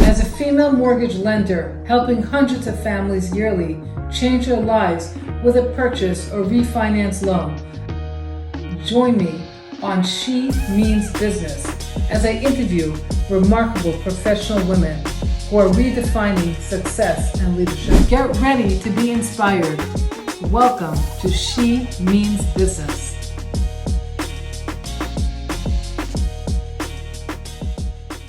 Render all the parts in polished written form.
As a female mortgage lender, helping hundreds of families yearly change their lives with a purchase or refinance loan, join me on She Means Business as I interview remarkable professional women who are redefining success and leadership. Get ready to be inspired. Welcome to She Means Business.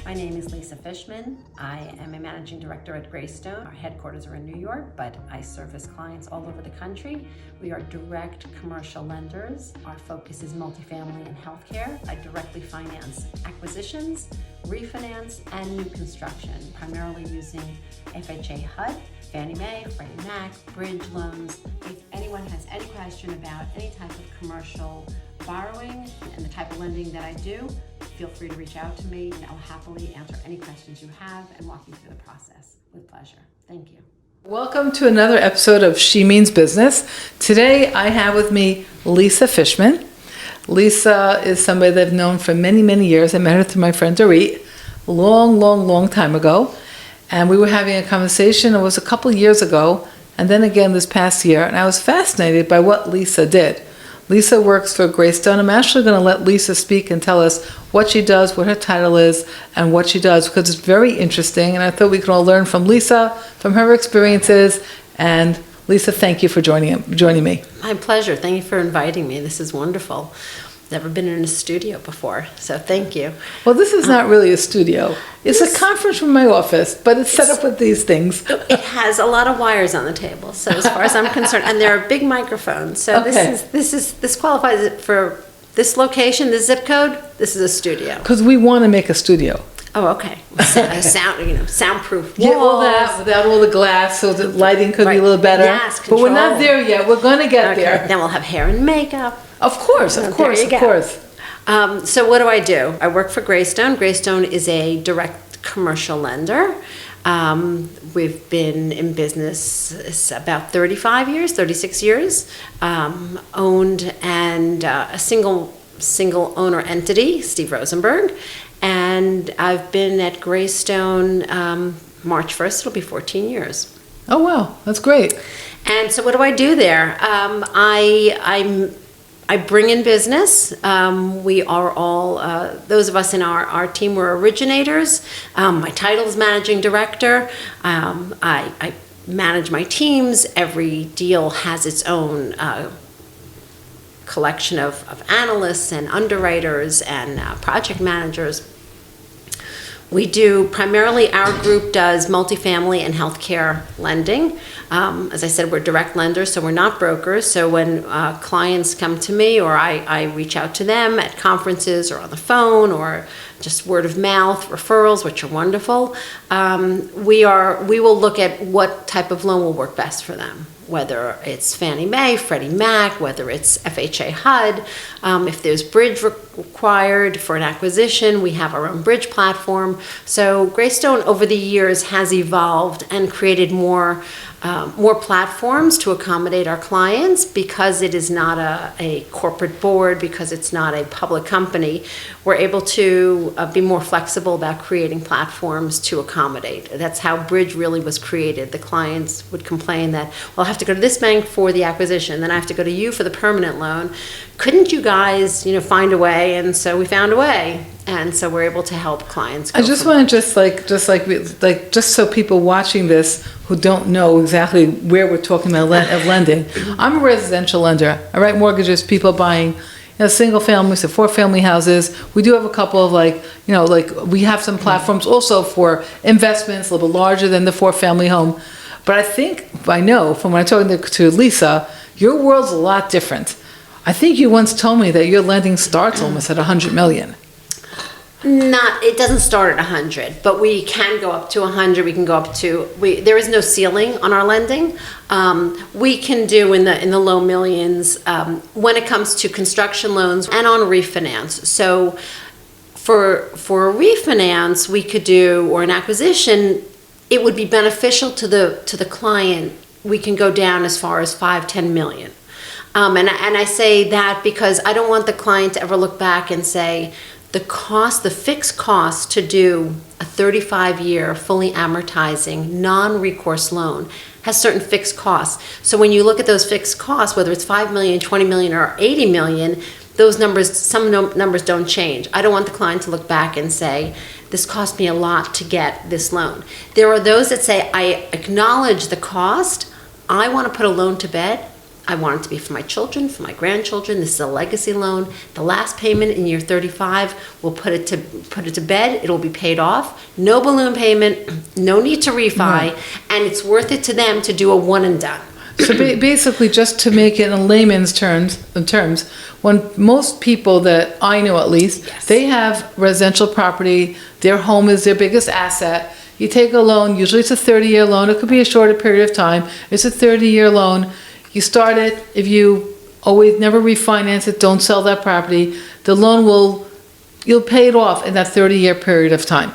My name is Fischman. I am a managing director at Greystone. Our headquarters are in New York, but I service clients all over the country. We are direct commercial lenders. Our focus is multifamily and healthcare. I directly finance acquisitions, refinance, and new construction, primarily using FHA HUD, Fannie Mae, Freddie Mac, bridge loans. If anyone has any question about any type of commercial borrowing and the type of lending that I do, feel free to reach out to me and I'll happily answer any questions you have and walk you through the process with pleasure. Thank you. Welcome to another episode of She Means Business. Today I have with me Lisa Fischman. Lisa is somebody that I've known for many, many years. I met her through my friend Dorit a long time ago. And we were having a conversation, it was a couple years ago, and then again this past year, and I was fascinated by what Lisa did. Lisa works for Greystone. I'm actually going to let Lisa speak and tell us what she does, what her title is, and what she does, because it's very interesting, and I thought we could all learn from Lisa, from her experiences. And Lisa, thank you for joining me. My pleasure. Thank you for inviting me. This is wonderful. Never been in a studio before, so thank you. Well, this is not really a studio. It's a conference room in my office, but it's set up with these things. It has a lot of wires on the table, so as far as I'm concerned, and there are big microphones. So Okay. this qualifies it for this location, this zip code. This is a studio. Because we want to make a studio. Oh, okay. Soundproof walls. Yeah, all that without all the glass, so the lighting could be a Right. little better. Yes, but we're not control. there yet. We're going to get Okay. there. Then we'll have hair and makeup. Of course. There you go. course. So what do? I work for Greystone. Greystone is a direct commercial lender. We've been in business about 36 years, owned and a single owner entity, Steve Rosenberg. And I've been at Greystone March 1st, it'll be 14 years. Oh, wow. That's great. And so what do I do there? I bring in business. We are all, those of us in our team were originators. My title is managing director. I manage my teams. Every deal has its own collection of analysts and underwriters and project managers. We do primarily, our group does multifamily and healthcare lending. As I said, we're direct lenders, so we're not brokers. So when clients come to me or I reach out to them at conferences or on the phone or just word of mouth referrals, which are wonderful, we will look at what type of loan will work best for them. Whether it's Fannie Mae, Freddie Mac, whether it's FHA HUD. If there's bridge required for an acquisition, we have our own bridge platform. So Greystone over the years has evolved and created more platforms to accommodate our clients because it is not a corporate board, because it's not a public company. We're able to be more flexible about creating platforms to accommodate. That's how Bridge really was created. The clients would complain that, well, I have to go to this bank for the acquisition, then I have to go to you for the permanent loan. Couldn't you guys, find a way? And so we found a way. And so we're able to help clients. I just want to just so people watching this who don't know exactly where we're talking about of lending. I'm a residential lender. I write mortgages, people buying single families to 4-family houses. We do have a couple of we have some platforms also for investments, a little bit larger than the 4-family home. But I know from when I'm talking to Lisa, your world's a lot different. I think you once told me that your lending starts almost at 100 million. It doesn't start at 100, but we can go up to 100. We can go up to, there is no ceiling on our lending. We can do in the low millions when it comes to construction loans and on refinance. So for a refinance, we could do, or an acquisition, it would be beneficial to the client. We can go down as far as 5-10 million. And I say that because I don't want the client to ever look back and say, the fixed cost to do a 35-year fully amortizing non-recourse loan has certain fixed costs. So when you look at those fixed costs, whether it's 5 million, 20 million, or 80 million, those numbers, some numbers don't change. I don't want the client to look back and say, this cost me a lot to get this loan. There are those that say, I acknowledge the cost, I want to put a loan to bed, I want it to be for my children, for my grandchildren. This is a legacy loan. The last payment in year 35 will put it to bed. It'll be paid off. No balloon payment, no need to refi, and it's worth it to them to do a one and done. So basically, just to make it in layman's terms, when most people that I know at least, Yes. they have residential property, their home is their biggest asset. You take a loan, usually it's a 30-year loan. It could be a shorter period of time. It's a 30-year loan. You start it, if you always never refinance it, don't sell that property, the loan you'll pay it off in that 30-year period of time.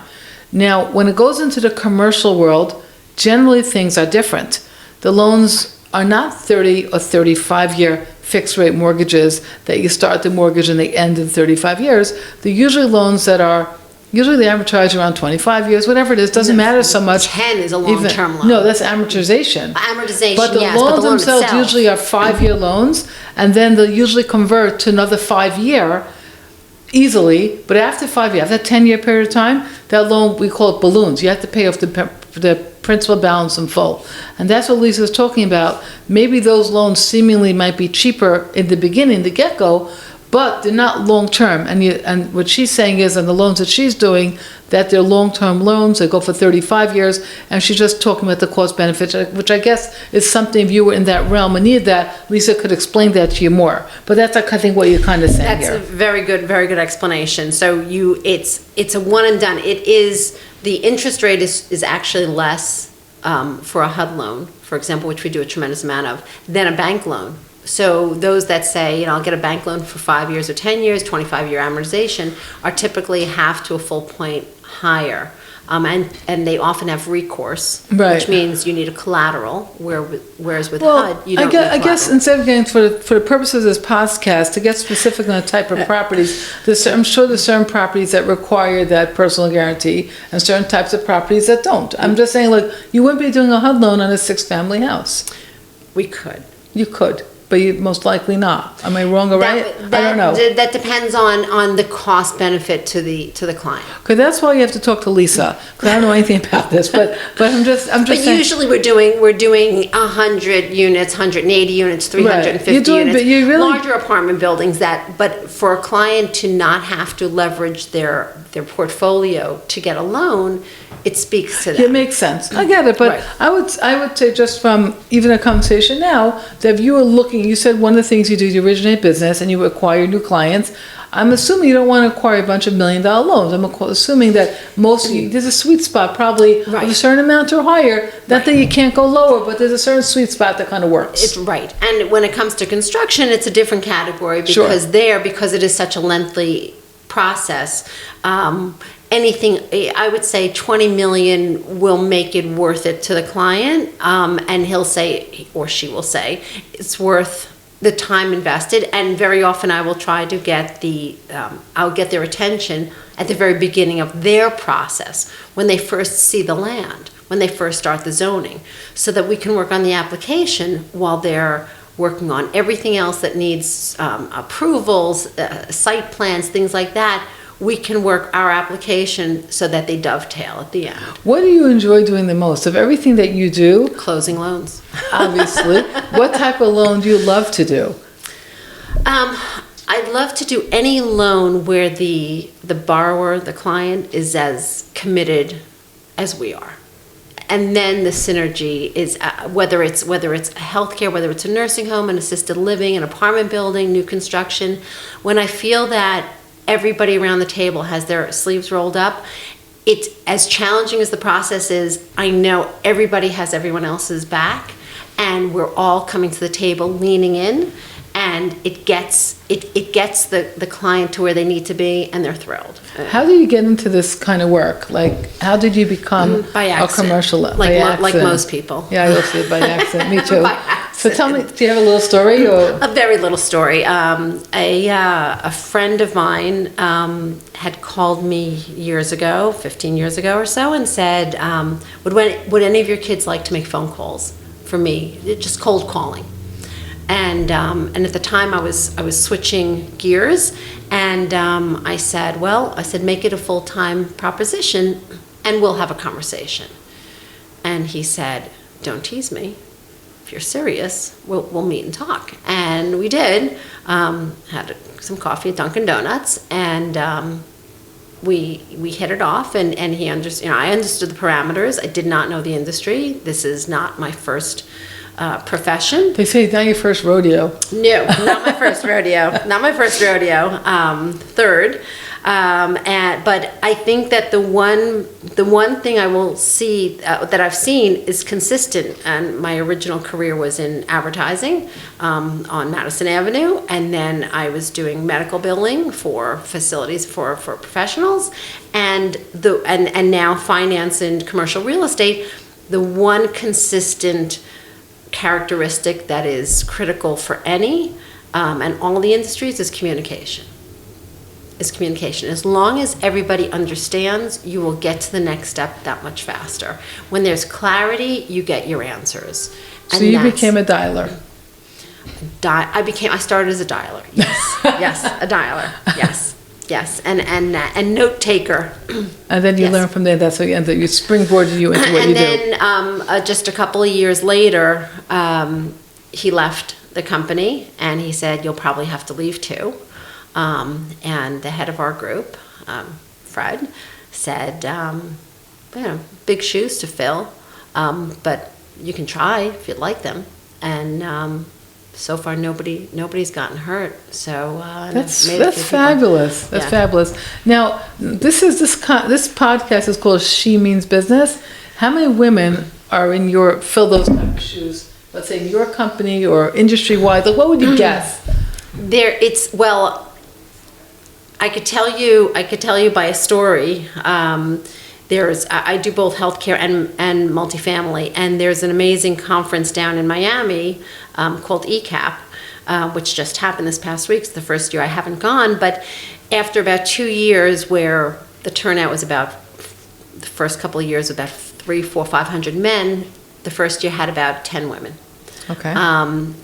Now, when it goes into the commercial world, generally things are different. The loans are not 30 or 35-year fixed rate mortgages that you start the mortgage and they end in 35 years. They're usually loans that are usually they amortize around 25 years, whatever it is, doesn't matter so much. 10 is a long-term loan. No, that's amortization. Amortization, But the yes, loans but the loan themselves itself. usually are 5-year loans, and then they'll usually convert to another 5-year easily. But after 5 years, after that 10-year period of time, that loan, we call it balloons. You have to pay off the principal balance in full. And that's what Lisa's talking about. Maybe those loans seemingly might be cheaper in the beginning, the get-go, but they're not long-term. And what she's saying is, on the loans that she's doing, that they're long-term loans, they go for 35 years, and she's just talking about the cost benefits, which I guess is something, if you were in that realm and needed that, Lisa could explain that to you more. But that's, I think, what you're kind of saying That's here. a very good explanation. So it's a one and done. It is, the interest rate is actually less for a HUD loan, for example, which we do a tremendous amount of, than a bank loan. So those that say, I'll get a bank loan for 5 years or 10 years, 25-year amortization, are typically half to a full point higher. And they often have recourse, Right. which means you need a collateral, whereas with HUD, you don't need I guess collateral. instead of getting, for the purposes of this podcast, to get specific on the type of properties, I'm sure there's certain properties that require that personal guarantee and certain types of properties that don't. I'm just saying, like, you wouldn't be doing a HUD loan on a 6-family house. We could. You could, but you most likely not. Am I wrong or right? I don't know. That depends on the cost benefit to the client. Okay, that's why you have to talk to Lisa, because I don't know anything about this, but I'm just But saying. usually we're doing 100 units, 180 units, 350 You're doing, units, but you really- larger apartment buildings but for a client to not have to leverage their portfolio to get a loan, it speaks to them. It makes sense. I get it, but Right. I would say, just from even a conversation now, that if you were looking, you said one of the things you do is you originate business and you acquire new clients. I'm assuming you don't want to acquire a bunch of $1 million loans. I'm assuming that there's a sweet spot, probably of Right. a certain amount or higher. Not that you can't go lower, but there's a certain sweet spot that kind of works. It's right. And when it comes to construction, it's a different category Sure. because it is such a lengthy process. Anything, I would say 20 million will make it worth it to the client. And he'll say, or she will say, it's worth the time invested. And very often I will try to get I'll get their attention at the very beginning of their process, when they first see the land, when they first start the zoning, so that we can work on the application while they're working on everything else that needs approvals, site plans, things like that. We can work our application so that they dovetail at the end. What do you enjoy doing the most? Of everything that you do, Closing loans. obviously, what type of loan do you love to do? I'd love to do any loan where the borrower, the client, is as committed as we are. And then the synergy is whether it's healthcare, whether it's a nursing home, an assisted living, an apartment building, new construction. When I feel that everybody around the table has their sleeves rolled up, it's as challenging as the process is. I know everybody has everyone else's back, and we're all coming to the table, leaning in, and it gets the client to where they need to be, and they're thrilled. How do you get into this kind of work? Like, how did you become By a accident. commercial? Like most people. Yeah, I also did by accident. Me too. By accident. So tell me, do you have a little story? Or? A very little story. A friend of mine had called me years ago, 15 years ago or so, and said, would any of your kids like to make phone calls for me? Just cold calling. And at the time I was switching gears, and I said, make it a full-time proposition, and we'll have a conversation. And he said, don't tease me. If you're serious, we'll meet and talk. And we did. Had some coffee at Dunkin' Donuts, and we hit it off. And he understood. I understood the parameters. I did not know the industry. This is not my first profession. They say not your first rodeo. No, not my first rodeo. Not my first rodeo. Third. But I think that the one thing I will see that I've seen is consistent. And my original career was in advertising on Madison Avenue, and then I was doing medical billing for facilities for professionals, and now finance and commercial real estate. The one consistent characteristic that is critical for any and all the industries is communication. As long as everybody understands, you will get to the next step that much faster. When there's clarity, you get your answers. So you became a dialer. I started as a dialer. Yes. Yes, a dialer. Yes. And note taker. And then you learn from there. That's what you springboarded you into what you do. And then just a couple of years later, he left the company, and he said, "You'll probably have to leave too." And the head of our group, Fred, said, big shoes to fill, but you can try if you'd like them. And so far, nobody's gotten hurt. So that's fabulous. That's fabulous. Now, this podcast is called She Means Business. How many women are in fill those type of shoes? Let's say in your company or industry wide. Like, what would you guess? I could tell you by a story. I do both healthcare and multifamily, and there's an amazing conference down in Miami called ECAP, which just happened this past week. It's the first year I haven't gone, but after about 2 years where the turnout was the first couple of years about 300, 400, 500 men, the first year had about 10 women. Okay.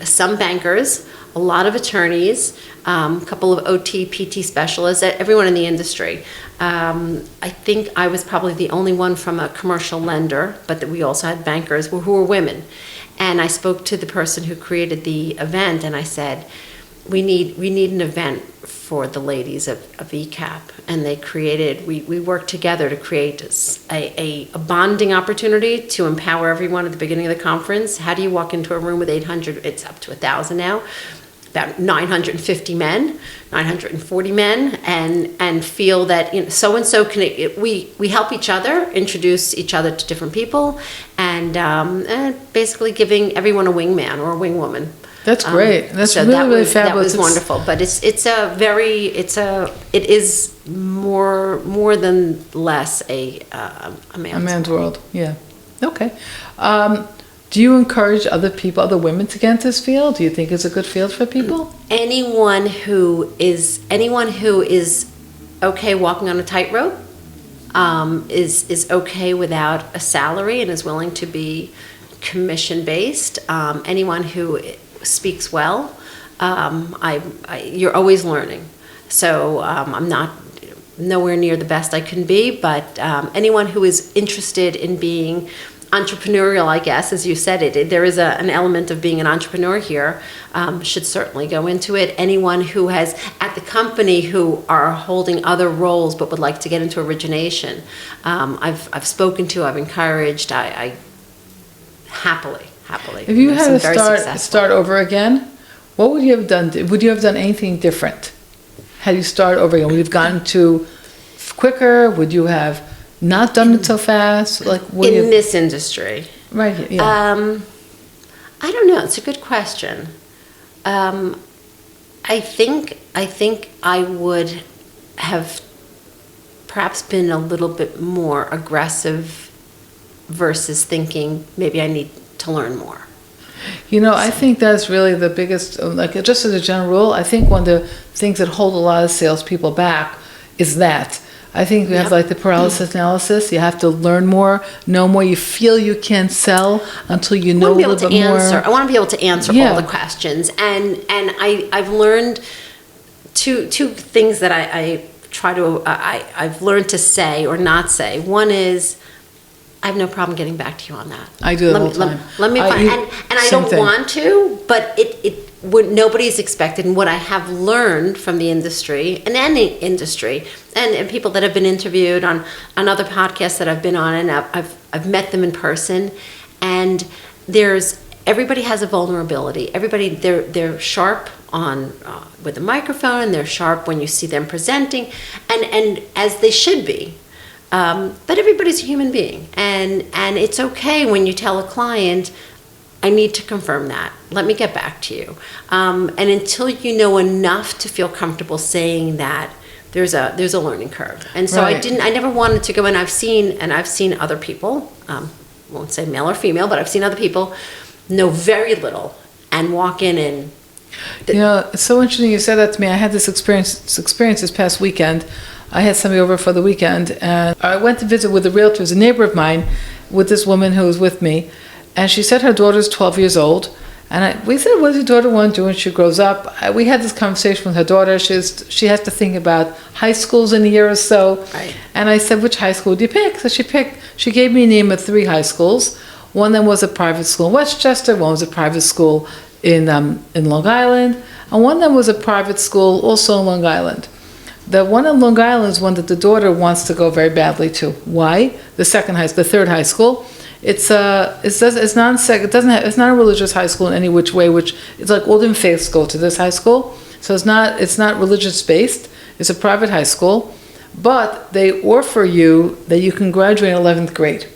Some bankers, a lot of attorneys, a couple of OT, PT specialists, everyone in the industry. I think I was probably the only one from a commercial lender, but that we also had bankers who were women. And I spoke to the person who created the event, and I said, we need an event for the ladies of ECAP. And we worked together to create a bonding opportunity to empower everyone at the beginning of the conference. How do you walk into a room with 800, it's up to 1,000 now, about 950 men, 940 men, and feel that so-and-so we help each other, introduce each other to different people, and basically giving everyone a wingman or a wingwoman. That's great. That's really fabulous. That was wonderful. But it is more than less a man's world. Yeah. Okay. Do you encourage other women to get into this field? Do you think it's a good field for people? Anyone who is okay walking on a tightrope, is okay without a salary and is willing to be commission based. Anyone who speaks well, you're always learning. So I'm not nowhere near the best I can be, but anyone who is interested in being entrepreneurial, I guess, as you said it, there is an element of being an entrepreneur here, should certainly go into it. Anyone who has at the company who are holding other roles but would like to get into origination, I've spoken to, I've encouraged, I happily. If you had to start over again, what would you have done? Would you have done anything different? Had you started over again, would you have gotten to quicker? Would you have not done it so fast? Like in this industry, right? Yeah. I don't know. It's a good question. I think I would have perhaps been a little bit more aggressive versus thinking maybe I need to learn more. I think that's really the biggest, like just as a general rule, I think one of the things that hold a lot of salespeople back is that. I think we have like the paralysis analysis. You have to learn more, know more. You feel you can't sell until you know a little bit more. I want to be able to answer all the questions. And I've learned two things that I try to, I've learned to say or not say. One is, I have no problem getting back to you on that. I do the whole time. Let me find, and I don't want to, but what nobody's expected, and what I have learned from the industry and any industry, and people that have been interviewed on other podcasts that I've been on, and I've met them in person, and everybody has a vulnerability. Everybody, they're sharp on with the microphone, and they're sharp when you see them presenting, and as they should be. But everybody's a human being, and it's okay when you tell a client, I need to confirm that. Let me get back to you. And until you know enough to feel comfortable saying that, there's a learning curve. And so Right. I never wanted to go, and I've seen other people, won't say male or female, but I've seen other people know very little and walk in and. It's so interesting you said that to me. I had this experience this past weekend. I had somebody over for the weekend, and I went to visit with a realtor, a neighbor of mine, with this woman who was with me, and she said her daughter's 12 years old, and we said, what does your daughter want to do when she grows up? We had this conversation with her daughter. She has to think about high schools in a year or so, Right. and I said, which high school do you pick? So she gave me a name of 3 high schools. One of them was a private school in Westchester, one was a private school in Long Island, and one of them was a private school also in Long Island. The one in Long Island is one that the daughter wants to go very badly to. Why? The third high school. It's not a religious high school in any which way. Which it's like all different faiths go to this high school. So it's not religious based. It's a private high school, but they offer you that you can graduate in 11th grade,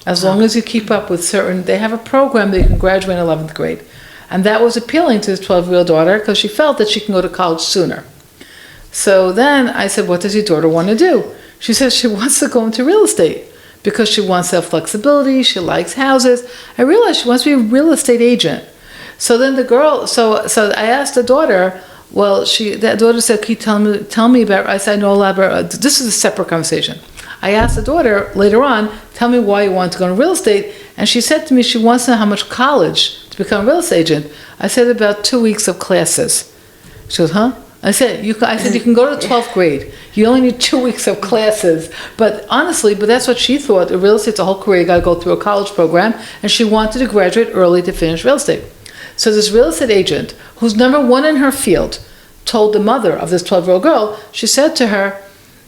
as long as you keep up with certain. They have a program that you can graduate in 11th grade, and that was appealing to his 12-year-old daughter because she felt that she can go to college sooner. So then I said, what does your daughter want to do? She says she wants to go into real estate because she wants to have flexibility. She likes houses. I realized she wants to be a real estate agent. So then the girl, so I asked the daughter, that daughter said, can you tell me about, I said, I know a lot about, this is a separate conversation. I asked the daughter later on, tell me why you want to go into real estate. And she said to me, she wants to know how much college to become a real estate agent. I said, about 2 weeks of classes. She goes, huh? I said, you can go to 12th grade. You only need 2 weeks of classes. But honestly, that's what she thought. Real estate's a whole career. You got to go through a college program. And she wanted to graduate early to finish real estate. So this real estate agent, who's number 1 in her field, told the mother of this 12-year-old girl, she said to her,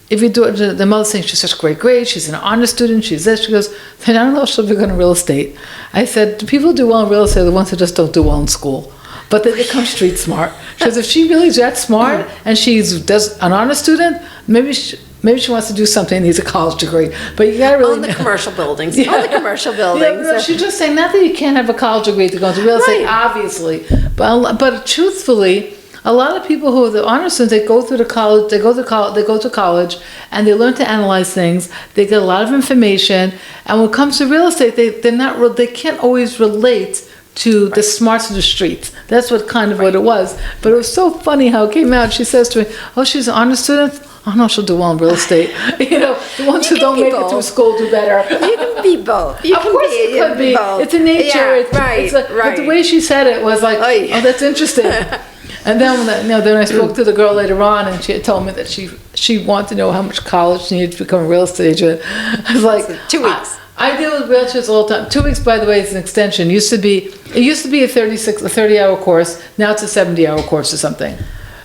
if you do it, the mother's saying she's such great grades, she's an honor student, she's this, she goes, then I don't know if she'll be going to real estate. I said, the people who do well in real estate are the ones who just don't do well in school. But they become street smart. Because if she really is that smart and does an honor student, maybe she wants to do something and needs a college degree. But you gotta really Own the commercial buildings. Yeah. Own the commercial buildings. Yeah, she's just saying not that you can't have a college degree to go into real estate, obviously. But truthfully, a lot of people who are the honor students, they go to college, and they learn to analyze things. They get a lot of information, and when it comes to real estate, they can't always relate to the smarts of the streets. That's what it was. But it was so funny how it came out. She says to me, oh, she's an honor student? Oh, no, she'll do well in real estate. The ones who don't make it through school do better. You can be both. Of course you could be. Both. It's a nature. Yeah, right. But the way she said it was like, oh, that's interesting. And then I spoke to the girl later on, and she had told me that she wanted to know how much college she needed to become a real estate agent. I was like, 2 weeks. I deal with realtors all the time. 2 weeks, by the way, is an extension. It used to be a 30-hour course. Now it's a 70-hour course or something.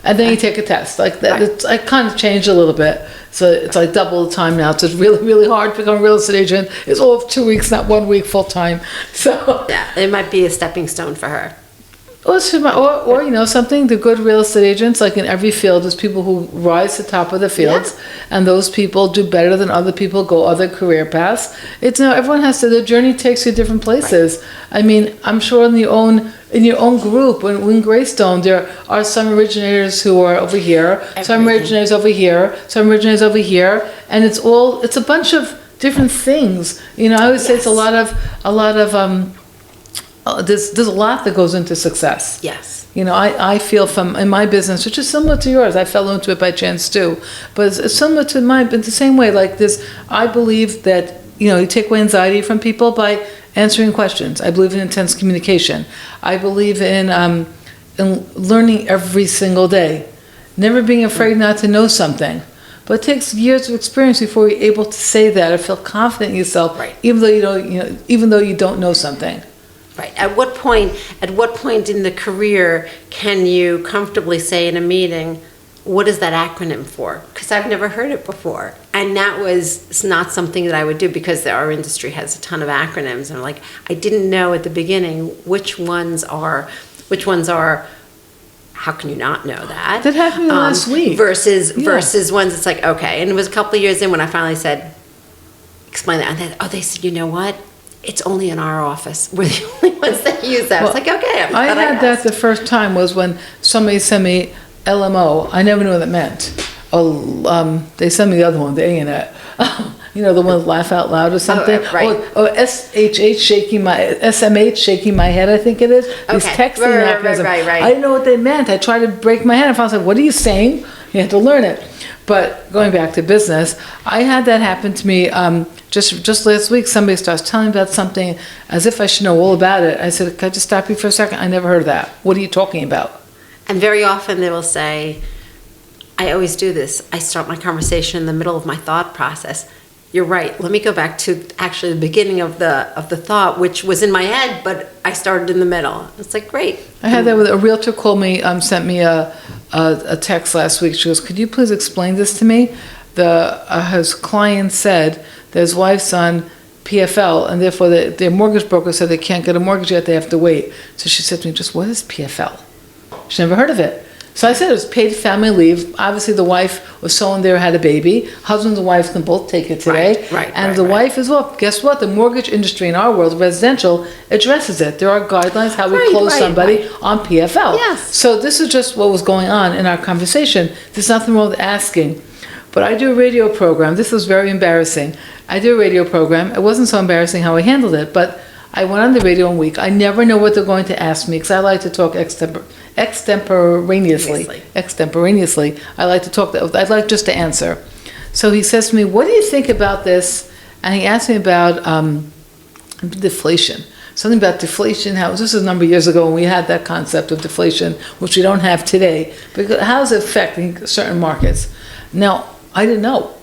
And then you take a test. Like that. It's kind of changed a little bit. So it's like double the time now. So it's really, really hard to become a real estate agent. It's all 2 weeks, not 1 week full time. So yeah, it might be a stepping stone for her. Or something, the good real estate agents, like in every field, there's people who rise to the top of the fields, and those people do better than other people, go other career paths. Everyone the journey takes you different places. Right. I mean, I'm sure in your own group, in Greystone, there are some originators who are over here, some originators over here, some originators over here, and it's a bunch of different things. I would say it's a lot of there's a lot that goes into success. Yes. You know, I feel from in my business, which is similar to yours. I fell into it by chance too, but it's similar to mine. But the same way, like this, I believe that you take away anxiety from people by answering questions. I believe in intense communication. I believe in learning every single day, never being afraid not to know something. But it takes years of experience before you're able to say that or feel confident in yourself, Right. even though even though you don't know something. Right. At what point in the career can you comfortably say in a meeting, what is that acronym for? Because I've never heard it before. And that was not something that I would do because our industry has a ton of acronyms. And I didn't know at the beginning which ones are, how can you not know that? That happened last week. Versus ones it's like, okay. And it was a couple of years in when I finally said, explain that. And they said, you know what? It's only in our office. We're the only ones that use that. I was like, okay. I had that the first time was when somebody sent me LMO. I never knew what that meant. They sent me the other one, the A-net. The one with laugh out loud or something. Right. Or SMH shaking my head, I think it is. These texting acronyms. Right. I didn't know what they meant. I tried to break my head. I was like, what are you saying? You had to learn it. But going back to business, I had that happen to me just last week. Somebody starts telling me about something as if I should know all about it. I said, can I just stop you for a second? I never heard of that. What are you talking about? And very often they will say, I always do this. I start my conversation in the middle of my thought process. You're right. Let me go back to actually the beginning of the thought, which was in my head, but I started in the middle. It's like, great. I had that with a realtor called me, sent me a text last week. She goes, could you please explain this to me? His client said that his wife's on PFL, and therefore their mortgage broker said they can't get a mortgage yet, they have to wait. So she said to me, just what is PFL? She never heard of it. So I said it was paid family leave. Obviously the wife was someone there, had a baby. Husband and wife can both take it today. And the wife as well. Guess what? The mortgage industry in our world, residential, addresses it. There are guidelines how we close somebody on PFL. Yes. So this is just what was going on in our conversation. There's nothing wrong with asking. But I do a radio program. This was very embarrassing. I do a radio program. It wasn't so embarrassing how I handled it, but I went on the radio one week. I never know what they're going to ask me because I like to talk extemporaneously. I like to talk. I'd like just to answer. So he says to me, "What do you think about this?" And he asked me about deflation. Something about deflation. How this is a number of years ago when we had that concept of deflation, which we don't have today. Because how is it affecting certain markets? Now, I didn't know.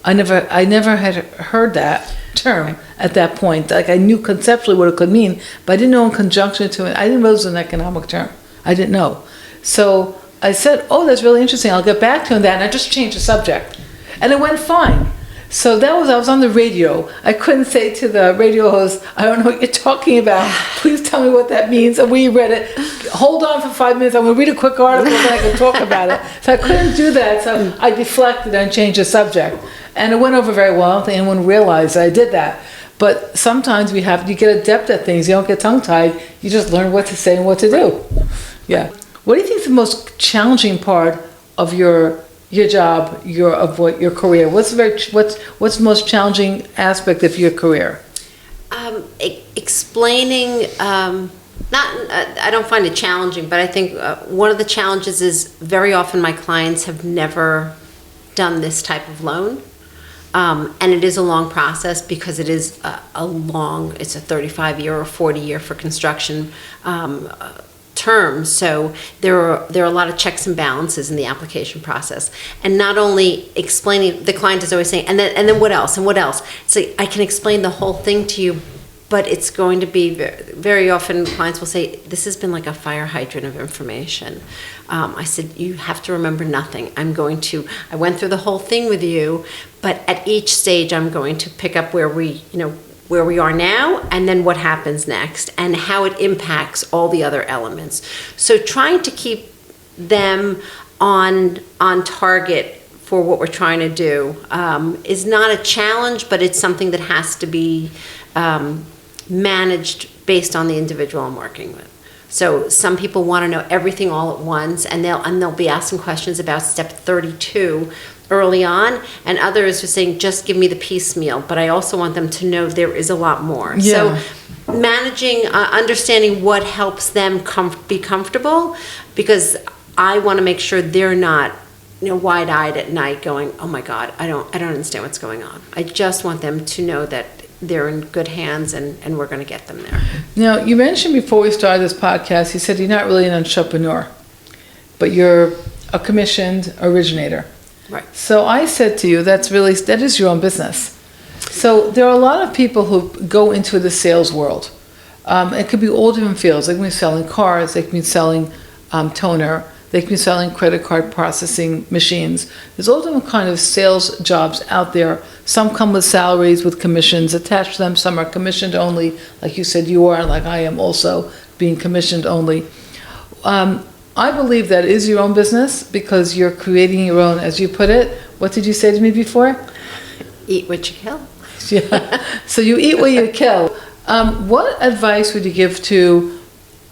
I never had heard that term at that point. Like I knew conceptually what it could mean, but I didn't know in conjunction to it. I didn't know it was an economic term. I didn't know. So I said, oh, that's really interesting. I'll get back to that. And I just changed the subject. And it went fine. So I was on the radio. I couldn't say to the radio host, I don't know what you're talking about. Please tell me what that means. And we read it. Hold on for 5 minutes. I'm going to read a quick article and I can talk about it. So I couldn't do that. So I deflected and changed the subject. And it went over very well. I don't think anyone realized I did that. But sometimes you get adept at things. You don't get tongue-tied. You just learn what to say and what to do. Yeah. What do you think is the most challenging part of your job, your career? What's the most challenging aspect of your career? Explaining. I don't find it challenging, but I think one of the challenges is very often my clients have never done this type of loan. And it is a long process because it is it's a 35-year or 40-year for construction term. So there are a lot of checks and balances in the application process. And not only explaining, the client is always saying, and then what else, and what else? So I can explain the whole thing to you, but it's going to be very often clients will say, this has been like a fire hydrant of information. I said, you have to remember nothing. I went through the whole thing with you, but at each stage I'm going to pick up where we are now and then what happens next and how it impacts all the other elements. So trying to keep them on target for what we're trying to do is not a challenge, but it's something that has to be managed based on the individual I'm working with. So some people want to know everything all at once, and they'll be asking questions about step 32 early on, and others are saying, just give me the piecemeal. But I also want them to know there is a lot more. Yeah. So managing, understanding what helps them be comfortable, because I want to make sure they're not, wide-eyed at night going, oh my God, I don't understand what's going on. I just want them to know that they're in good hands and we're going to get them there. Now, you mentioned before we started this podcast, you said you're not really an entrepreneur, but you're a commissioned originator. Right. So I said to you, that is your own business. So there are a lot of people who go into the sales world. It could be all different fields. They can be selling cars, they can be selling toner, they can be selling credit card processing machines. There's all different kind of sales jobs out there. Some come with salaries, with commissions attached to them. Some are commissioned only, like you said you are, like I am also being commissioned only. I believe that is your own business because you're creating your own, as you put it. What did you say to me before? Eat what you kill. Yeah. So you eat what you kill. What advice would you give to,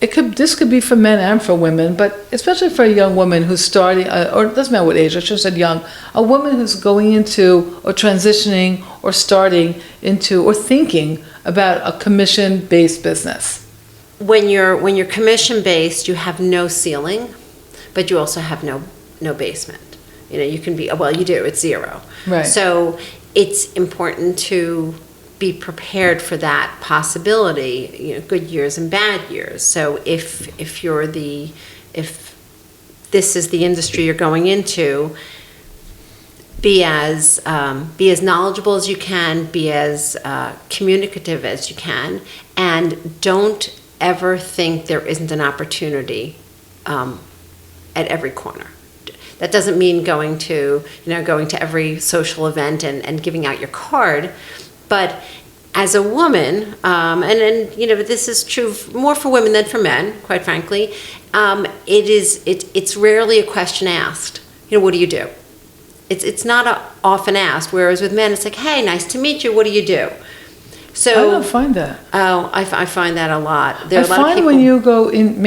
this could be for men and for women, but especially for a young woman who's starting, or it doesn't matter what age, I should have said young, a woman who's going into or transitioning or starting into or thinking about a commission-based business? When you're commission-based, you have no ceiling, but you also have no basement. You can be, well, you do, it's zero. Right. So it's important to be prepared for that possibility, good years and bad years. So if this is the industry you're going into, be as knowledgeable as you can, be as communicative as you can, and don't ever think there isn't an opportunity at every corner. That doesn't mean going to every social event and giving out your card, but as a woman, and this is true more for women than for men, quite frankly, it's rarely a question asked. What do you do? It's not often asked. Whereas with men, it's like, hey, nice to meet you. What do you do? So I don't find that. Oh, I find that a lot. I find when you go into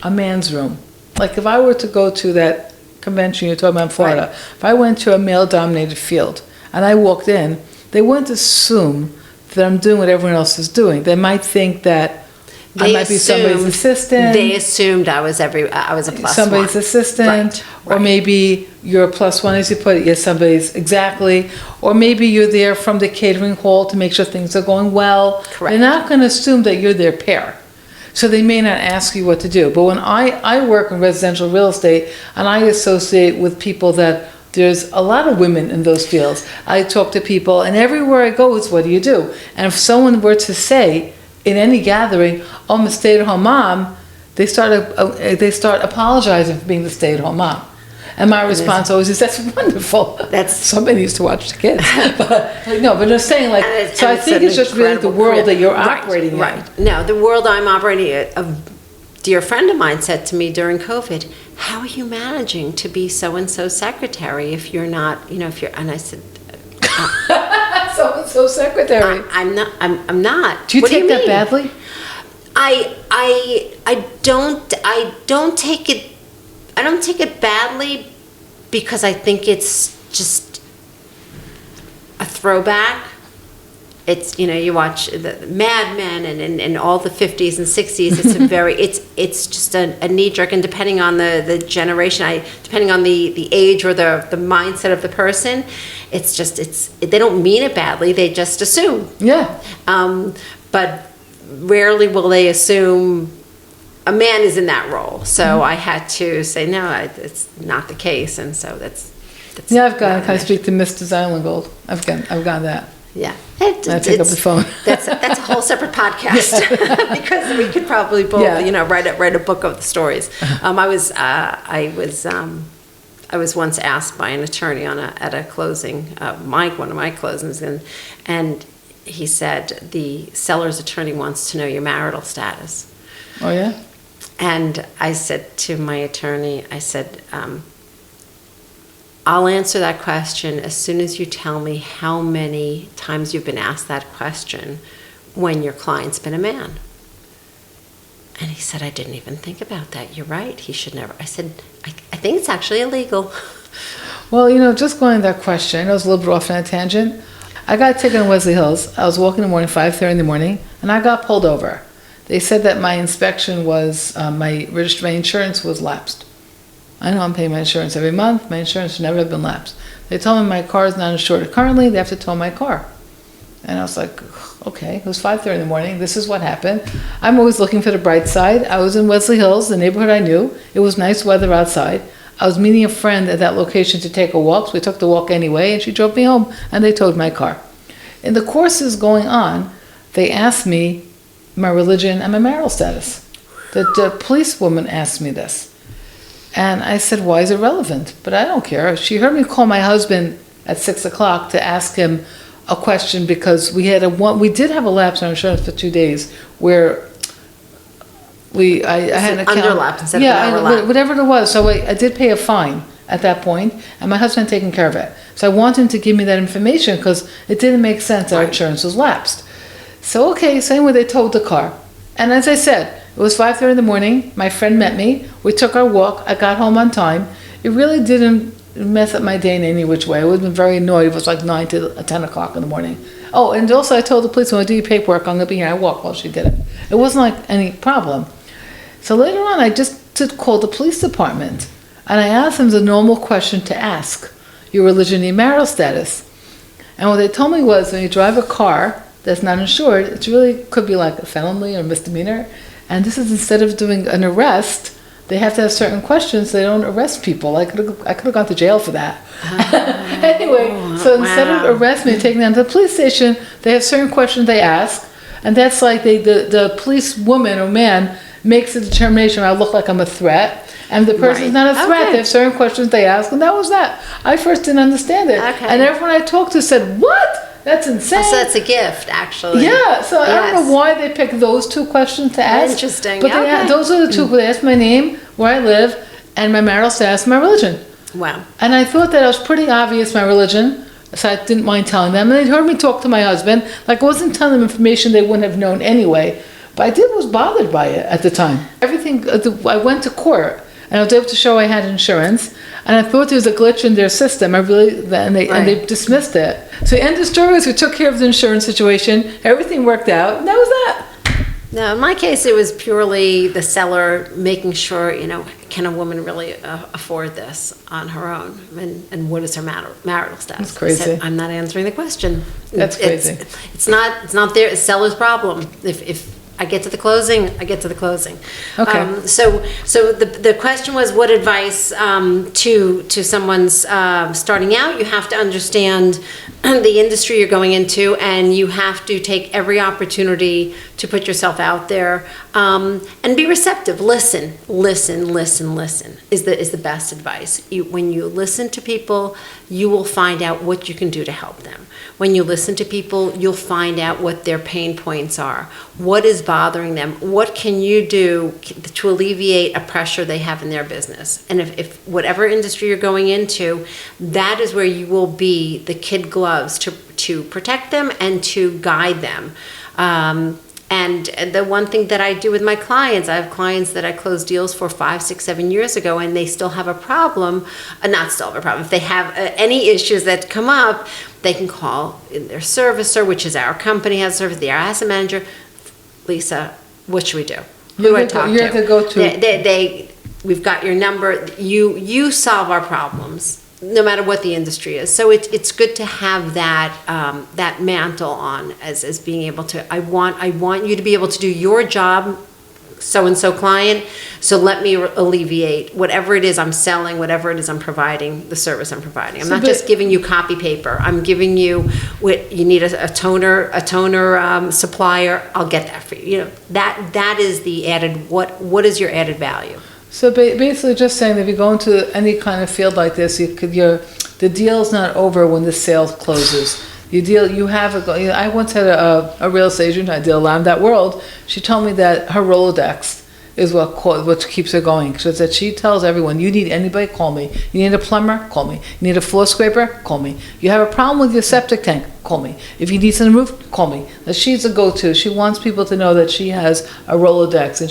a man's room, like if I were to go to that convention you're talking about in Florida, Right. If I went to a male-dominated field and I walked in, they wouldn't assume that I'm doing what everyone else is doing. They might think that I might be somebody's assistant. They assumed I was a plus somebody's one. assistant, Right. or maybe you're a plus one, as you put it. Yes, somebody's exactly. Or maybe you're there from the catering hall to make sure things are going well. Correct. They're not going to assume that you're their pair. So they may not ask you what to do. But when I work in residential real estate and I associate with people that there's a lot of women in those fields. I talk to people and everywhere I go it's what do you do? And if someone were to say in any gathering, oh, I'm a stay-at-home mom, they start apologizing for being the stay-at-home mom. And my response always is, that's wonderful. Somebody needs to watch the kids. But just saying, so I think it's just really the world that you're operating in. Right. No, the world I'm operating in, a dear friend of mine said to me during COVID, how are you managing to be so-and-so secretary if you're not, and I said, so-and-so secretary. I'm not. Do you take that badly? I don't take it badly because I think it's just a throwback. It's, you watch the Mad Men and all the 50s and 60s. It's it's just a knee jerk, and depending on the generation, depending on the age or the mindset of the person, they don't mean it badly. They just assume. Yeah. But rarely will they assume a man is in that role. So I had to say, no, it's not the case. And so that's yeah, I've got to kind of speak to Mr. Zylingold. I've got that. Yeah. I pick up the phone. That's a whole separate podcast because we could probably both, write a book of the stories. I was once asked by an attorney at a closing, one of my closings, and he said the seller's attorney wants to know your marital status. Oh yeah. And I said to my attorney, I said, I'll answer that question as soon as you tell me how many times you've been asked that question when your client's been a man. And he said, I didn't even think about that. You're right. He should never. I said, I think it's actually illegal. Well, just going to that question, I know it's a little bit off on a tangent. I got a ticket in Wesley Hills. I was walking in the morning, 5:30 in the morning, and I got pulled over. They said that my inspection was, my insurance was lapsed. I know I'm paying my insurance every month. My insurance should never have been lapsed. They told me my car is not insured currently. They have to tow my car. And I was like, okay, it was 5:30 in the morning. This is what happened. I'm always looking for the bright side. I was in Wesley Hills, the neighborhood I knew. It was nice weather outside. I was meeting a friend at that location to take a walk. So we took the walk anyway, and she drove me home, and they towed my car. In the courses going on, they asked me my religion and my marital status. The policewoman asked me this. And I said, why is it relevant? But I don't care. She heard me call my husband at 6 o'clock to ask him a question because we did have a lapse on insurance for 2 days where I had an account. Underlap instead of an overlap. Whatever it was. So I did pay a fine at that point, and my husband had taken care of it. So I wanted him to give me that information because it didn't make sense that our insurance was lapsed. So anyway, they towed the car. And as I said, it was 5:30 in the morning. My friend met me. We took our walk. I got home on time. It really didn't mess up my day in any which way. I would have been very annoyed if it was like 9 to 10 o'clock in the morning. Oh, and also I told the police, when I do your paperwork, I'm going to be here. I walked while she did it. It wasn't like any problem. So later on, I just called the police department. And I asked them the normal question to ask, your religion and your marital status. And what they told me was, when you drive a car that's not insured, it really could be like a felony or misdemeanor. And this is instead of doing an arrest, they have to have certain questions. They don't arrest people. I could have gone to jail for that. Anyway, so instead of arresting me and taking me down to the police station, they have certain questions they ask. And that's like the police woman or man makes a determination. I look like I'm a threat. And the person's not a threat. Okay. They have certain questions they ask. And that was that. I first didn't understand it. Okay. And everyone I talked to said, what? That's insane. So that's a gift, actually. Yeah, so I don't Yes. know why they picked those two questions to ask. Interesting. But Okay. those are the two. They asked my name, where I live, and my marital status, and my religion. Wow. And I thought that it was pretty obvious, my religion, so I didn't mind telling them. And they heard me talk to my husband. Like, I wasn't telling them information they wouldn't have known anyway. But I was bothered by it at the time. Everything, I went to court, and I was able to show I had insurance. And I thought there was a glitch in their system. And they dismissed it. So the end of the story was we took care of the insurance situation. Everything worked out. And that was that. No, in my case, it was purely the seller making sure, can a woman really afford this on her own? And what is her marital status? That's crazy. I said, I'm not answering the question. That's crazy. It's not their seller's problem. If I get to the closing, I get to the closing. Okay. So the question was, what advice to someone's starting out? You have to understand the industry you're going into, and you have to take every opportunity to put yourself out there and be receptive. Listen is the best advice. When you listen to people, you will find out what you can do to help them. When you listen to people, you'll find out what their pain points are. What is bothering them? What can you do to alleviate a pressure they have in their business? And if whatever industry you're going into, that is where you will be the kid gloves to protect them and to guide them. And the one thing that I do with my clients, I have clients that I closed deals for 5, 6, 7 years ago, and they still have a problem, not still have a problem. If they have any issues that come up, they can call in their servicer, which is our company has a service, the asset manager. Lisa, what should we do? Who do I talk to? You're the go-to. We've got your number. You solve our problems, no matter what the industry is. So it's good to have that mantle on as being able to. I want you to be able to do your job, so-and-so client. So let me alleviate whatever it is I'm selling, whatever it is I'm providing, the service I'm providing. I'm not just giving you copy paper. I'm giving you what you need, a toner supplier. I'll get that for you. That is the added. What is your added value? So basically just saying that if you go into any kind of field like this, the deal's not over when the sale closes. I once had a real estate agent, I deal around that world. She told me that her Rolodex is what keeps her going. She said she tells everyone, you need anybody, call me. You need a plumber, call me. You need a floor scraper, call me. You have a problem with your septic tank, call me. If you need some roof, call me. That she's a go-to. She wants people to know that she has a Rolodex, and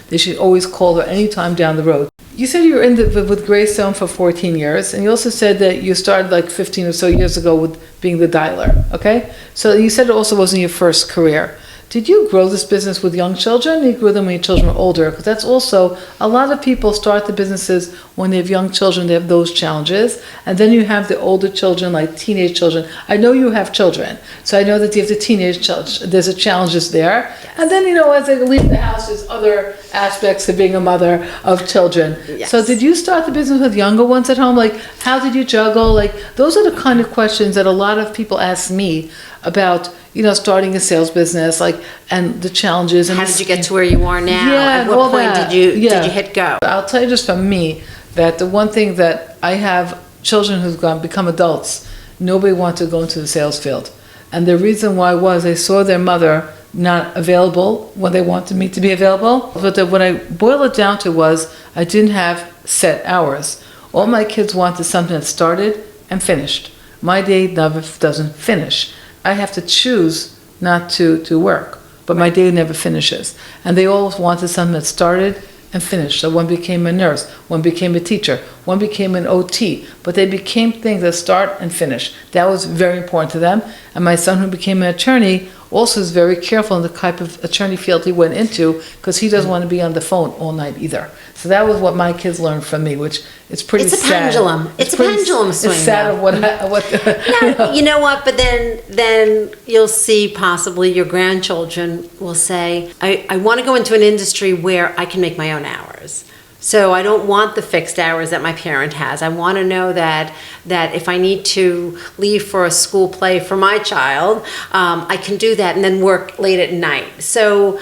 they should always call her anytime down the road. You said you were with Greystone for 14 years, and you also said that you started like 15 or so years ago with being the dialer, okay? So you said it also wasn't your first career. Did you grow this business with young children, or you grew them when your children were older? Because that's also, a lot of people start the businesses when they have young children, they have those challenges. And then you have the older children, like teenage children. I know you have children, so I know that you have the teenage children, there's a challenges there. Yes. And then, as they leave the house, there's other aspects of being a mother of children. Yes. So did you start the business with younger ones at home? Like, how did you juggle? Like, those are the kind of questions that a lot of people ask me about, starting a sales business, like, and the challenges. And How did you get to where you are now? Yeah, At what all point that. did you Yeah. hit go? I'll tell you just from me that the one thing that I have children who've become adults, nobody wants to go into the sales field. And the reason why was they saw their mother not available when they wanted me to be available. But what I boiled it down to was I didn't have set hours. All my kids wanted something that started and finished. My day never doesn't finish. I have to choose not to work, but my day never finishes. And they all wanted something that started and finished. So one became a nurse, one became a teacher, one became an OT, but they became things that start and finish. That was very important to them. And my son, who became an attorney, also is very careful in the type of attorney field he went into, because he doesn't want to be on the phone all night either. So that was what my kids learned from me, which is pretty sad. It's a pendulum. It's a pendulum swing. It's sad of what Now, you know what? But then you'll see possibly your grandchildren will say, I want to go into an industry where I can make my own hours. So I don't want the fixed hours that my parent has. I want to know that if I need to leave for a school play for my child, I can do that and then work late at night. So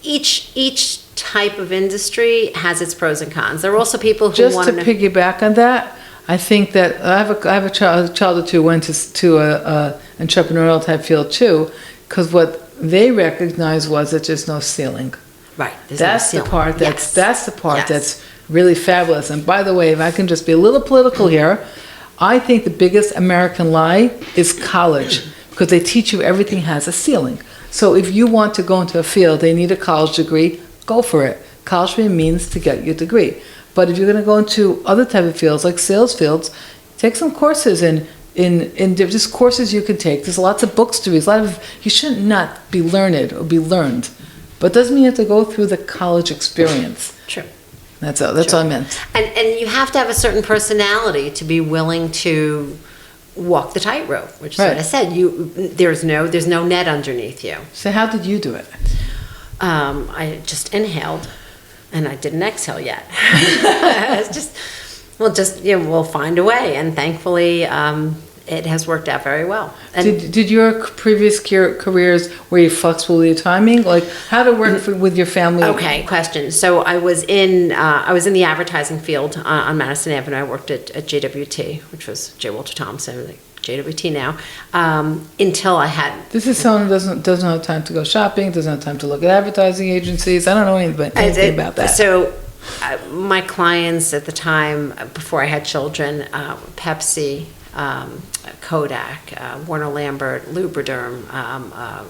each type of industry has its pros and cons. There are also people who want to piggyback on that. I think that I have a child or two who went to a entrepreneurial type field too, because what they recognized was that there's no ceiling. Right. That's the part Yes. that's really fabulous. And by the way, if I can just be a little political here, I think the biggest American lie is college, because they teach you everything has a ceiling. So if you want to go into a field, they need a college degree, go for it. College degree means to get your degree. But if you're going to go into other type of fields, like sales fields, take some courses in just courses you can take. There's lots of books to read. You should not be learned or be learned. But it doesn't mean you have to go through the college experience. True. That's all I meant. And you have to have a certain personality to be willing to walk the tightrope, which is what I said. There's no net underneath you. So how did you do it? I just inhaled, and I didn't exhale yet. It's we'll find a way, and thankfully, it has worked out very well. And did your previous careers, were you flexible with your timing? Like, how to work with your family? Okay, question. So I was in the advertising field on Madison Avenue. I worked at JWT, which was J. Walter Thompson, like JWT now, until I had. This is someone who doesn't have time to go shopping, doesn't have time to look at advertising agencies. I don't know anything about that. So my clients at the time, before I had children, Pepsi, Kodak, Warner Lambert, Lubriderm,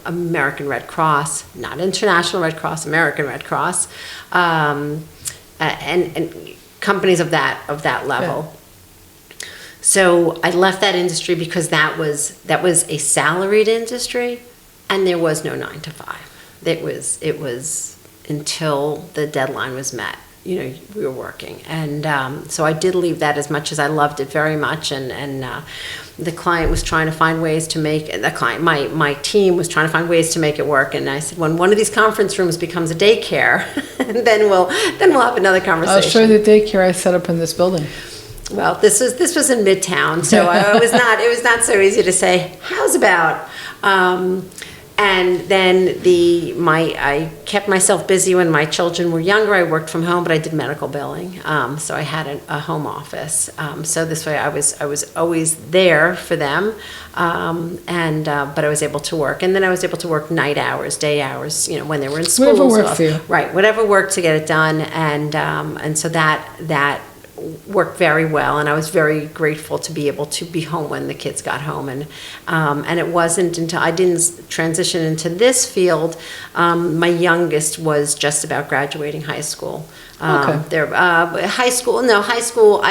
American Red Cross, not International Red Cross, American Red Cross, and companies of that level. Yeah. So I left that industry because that was a salaried industry, and there was no 9 to 5. It was until the deadline was met. We were working, and so I did leave that, as much as I loved it very much, and the client was trying to find ways to make my team was trying to find ways to make it work, and I said, when one of these conference rooms becomes a daycare, then we'll have another conversation. I'll show you the daycare I set up in this building. Well, this was in Midtown, so it was not so easy to say, how's about. And then I kept myself busy when my children were younger. I worked from home, but I did medical billing, so I had a home office. So this way, I was always there for them, but I was able to work, and then I was able to work night hours, day hours, when they were in school. Whatever worked for you. Right, whatever worked to get it done, and so that worked very well, and I was very grateful to be able to be home when the kids got home, and it wasn't until I didn't transition into this field. My youngest was just about graduating high school, Okay. High school, no, high school,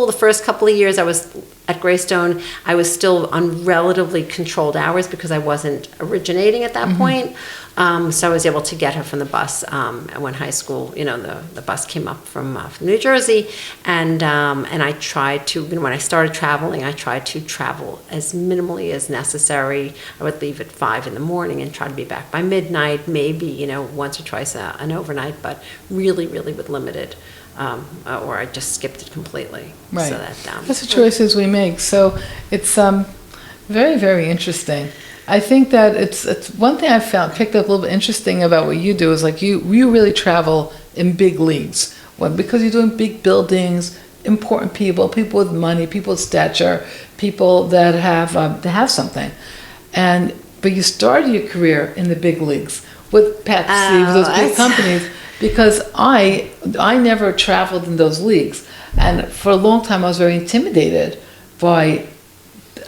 the first couple of years I was at Greystone, I was still on relatively controlled hours because I wasn't originating at that point. So I was able to get her from the bus. And when high school, the bus came up from New Jersey, and I tried to, when I started traveling, I tried to travel as minimally as necessary. I would leave at 5 in the morning and try to be back by midnight, maybe, once or twice an overnight, but really, really with limited. Or I just skipped it completely. Right. So That's the choices we make. So it's very, very interesting. I think that it's one thing I picked up a little bit interesting about what you do is like you really travel in big leagues. Well, because you're doing big buildings, important people with money, people with stature, people that have something. But you started your career in the big leagues with Pepsi, with those big companies. Because I never traveled in those leagues, and for a long time I was very intimidated by.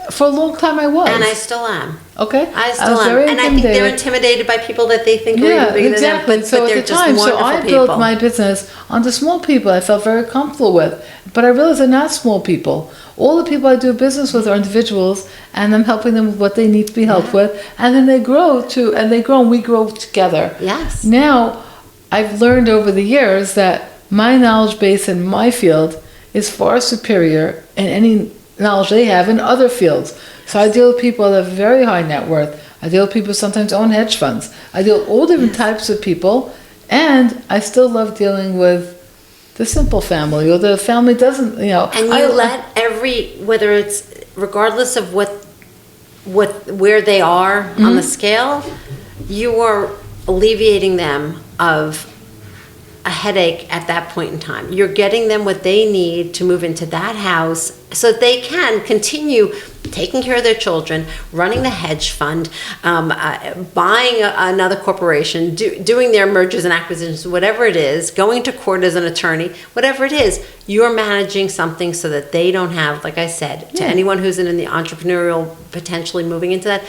For a long time I was, and I still am. Okay, I still am, and I think they're intimidated by people that they think are even bigger than them. But they're just wonderful people. So I built my business on the small people I felt very comfortable with, but I realized they're not small people. All the people I do business with are individuals, and I'm helping them with what they need to be helped with, and then they grow and we grow together. Yes. Now, I've learned over the years that my knowledge base in my field is far superior in any knowledge they have in other fields. So I deal with people that have very high net worth. I deal with people who sometimes own hedge funds. I deal with all different types of people, and I still love dealing with the simple family, or the family doesn't, And whether it's regardless of where they are on the scale, you are alleviating them of a headache at that point in time. You're getting them what they need to move into that house so that they can continue taking care of their children, running the hedge fund, buying another corporation, doing their mergers and acquisitions, whatever it is, going to court as an attorney, whatever it is, you're managing something so that they don't have, like I said, to anyone who's in the entrepreneurial, potentially moving into that,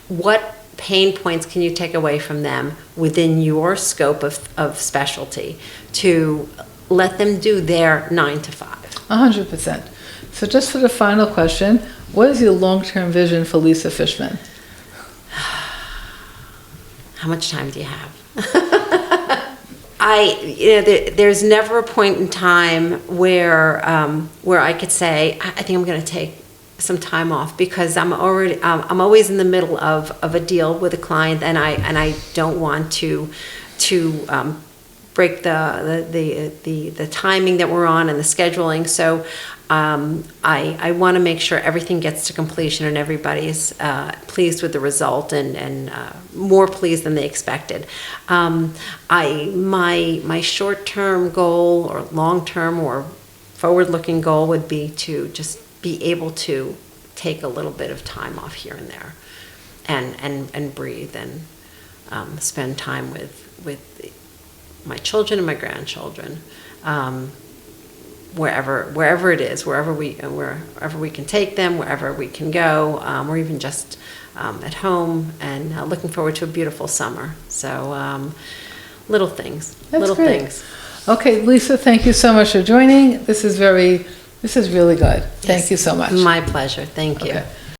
what pain points can you take away from them within your scope of specialty to let them do their 9 to 5? 100%. So just for the final question, what is your long-term vision for Lisa Fischman? How much time do you have? There's never a point in time where I could say, I think I'm going to take some time off, because I'm always in the middle of a deal with a client, and I don't want to break the timing that we're on and the scheduling. So I want to make sure everything gets to completion and everybody's pleased with the result and more pleased than they expected. My short-term goal or long-term or forward-looking goal would be to just be able to take a little bit of time off here and there and breathe and spend time with my children and my grandchildren, wherever it is, wherever we can take them, wherever we can go, or even just at home, and looking forward to a beautiful summer. So little things. That's little great. things. Okay, Lisa, thank you so much for joining. This is really good. Thank you so much. My pleasure. Thank you. Okay.